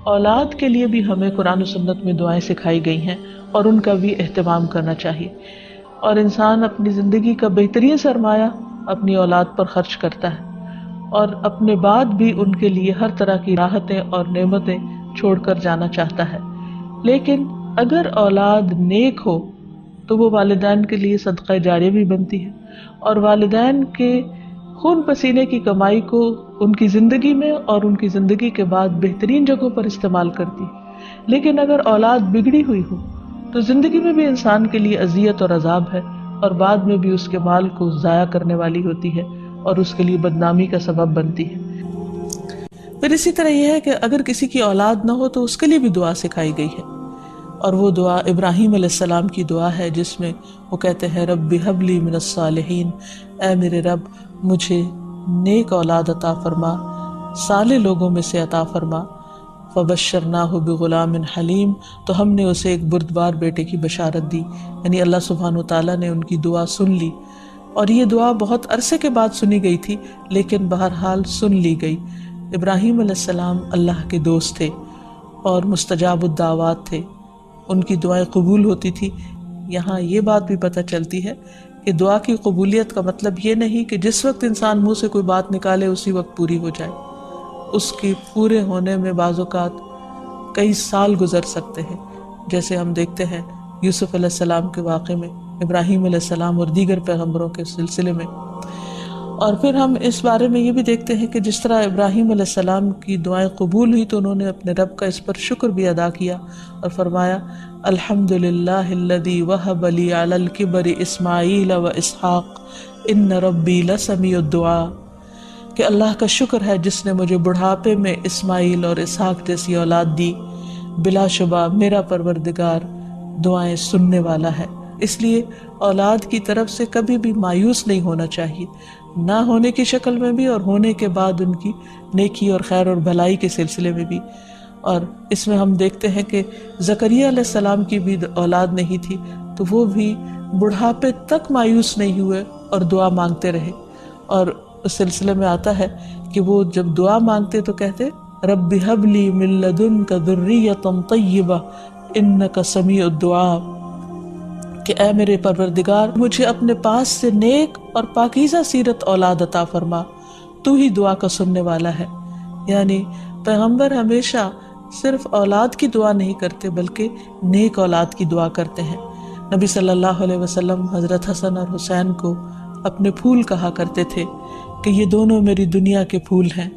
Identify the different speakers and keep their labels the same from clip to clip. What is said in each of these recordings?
Speaker 1: اولاد کے لیے بھی ہمیں قرآن و سنت میں دعائیں سکھائی گئی ہیں اور ان کا بھی اہتمام کرنا چاہیے. اور انسان اپنی زندگی کا بہترین سرمایہ اپنی اولاد پر خرچ کرتا ہے اور اپنے بعد بھی ان کے لیے ہر طرح کی راحتیں اور نعمتیں چھوڑ کر جانا چاہتا ہے. لیکن اگر اولاد نیک ہو تو وہ والدین کے لیے صدقہ جاریہ بھی بنتی ہے اور والدین کے خون پسینے کی کمائی کو ان کی زندگی میں اور ان کی زندگی کے بعد بہترین جگہوں پر استعمال کرتی. لیکن اگر اولاد بگڑی ہوئی ہو تو زندگی میں بھی انسان کے لیے اذیت اور عذاب ہے اور بعد میں بھی اس کے مال کو ضائع کرنے والی ہوتی ہے اور اس کے لیے بدنامی کا سبب بنتی ہے. پھر اسی طرح یہ ہے کہ اگر کسی کی اولاد نہ ہو تو اس کے لیے بھی دعا سکھائی گئی ہے اور وہ دعا ابراہیم علیہ السلام کی دعا ہے جس میں وہ کہتے ہیں رب ہب لی من الصالحین، اے میرے رب مجھے نیک اولاد عطا فرما، صالح لوگوں میں سے عطا فرما. فبشرناہ بغلام حلیم، تو ہم نے اسے ایک بردبار بیٹے کی بشارت دی. یعنی اللہ سبحانہ وتعالیٰ نے ان کی دعا سن لی اور یہ دعا بہت عرصے کے بعد سنی گئی تھی لیکن بہرحال سن لی گئی. ابراہیم علیہ السلام اللہ کے دوست تھے اور مستجاب الدعوات تھے، ان کی دعائیں قبول ہوتی تھی. یہاں یہ بات بھی پتہ چلتی ہے کہ دعا کی قبولیت کا مطلب یہ نہیں کہ جس وقت انسان منہ سے کوئی بات نکالے اسی وقت پوری ہو جائے. اس کی پورے ہونے میں بعض اوقات کئی سال گزر سکتے ہیں، جیسے ہم دیکھتے ہیں یوسف علیہ السلام کے واقعے میں، ابراہیم علیہ السلام اور دیگر پیغمبروں کے سلسلے میں. اور پھر ہم اس بارے میں یہ بھی دیکھتے ہیں کہ جس طرح ابراہیم علیہ السلام کی دعائیں قبول ہوئی تو انہوں نے اپنے رب کا اس پر شکر بھی ادا کیا اور فرمایا الحمدللہ الذی وہب لی علی الکبر اسماعیل و اسحاق ان ربی لسمیع الدعاء، کہ اللہ کا شکر ہے جس نے مجھے بڑھاپے میں اسماعیل اور اسحاق جیسی اولاد دی، بلا شبہ میرا پروردگار دعائیں سننے والا ہے. اس لیے اولاد کی طرف سے کبھی بھی مایوس نہیں ہونا چاہیے، نہ ہونے کی شکل میں بھی اور ہونے کے بعد ان کی نیکی اور خیر اور بھلائی کے سلسلے میں بھی. اور اس میں ہم دیکھتے ہیں کہ زکریا علیہ السلام کی بھی اولاد نہیں تھی تو وہ بھی بڑھاپے تک مایوس نہیں ہوئے اور دعا مانگتے رہے. اور اس سلسلے میں آتا ہے کہ وہ جب دعا مانگتے تو کہتے رب ہب لی من لدنک ذریۃ طیبہ انک سمیع الدعاء، کہ اے میرے پروردگار مجھے اپنے پاس سے نیک اور پاکیزہ سیرت اولاد عطا فرما، تو ہی دعا کا سننے والا ہے. یعنی پیغمبر ہمیشہ صرف اولاد کی دعا نہیں کرتے بلکہ نیک اولاد کی دعا کرتے ہیں. نبی صلی اللہ علیہ وسلم حضرت حسن اور حسین کو اپنے پھول کہا کرتے تھے کہ یہ دونوں میری دنیا کے پھول ہیں.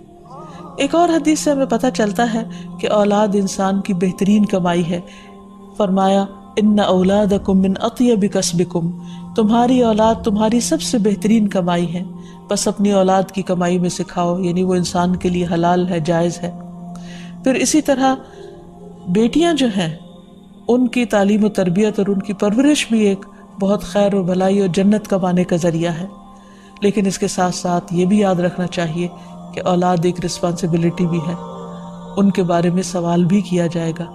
Speaker 1: ایک اور حدیث سے ہمیں پتہ چلتا ہے کہ اولاد انسان کی بہترین کمائی ہے. فرمایا ان اولادکم من اطیب کسبکم، تمہاری اولاد تمہاری سب سے بہترین کمائی ہے، بس اپنی اولاد کی کمائی میں سے کھاؤ، یعنی وہ انسان کے لیے حلال ہے، جائز ہے. پھر اسی طرح بیٹیاں جو ہیں ان کی تعلیم و تربیت اور ان کی پرورش بھی ایک بہت خیر و بھلائی اور جنت کمانے کا ذریعہ ہے. لیکن اس کے ساتھ ساتھ یہ بھی یاد رکھنا چاہیے کہ اولاد ایک رسپانسبلٹی بھی ہے، ان کے بارے میں سوال بھی کیا جائے گا.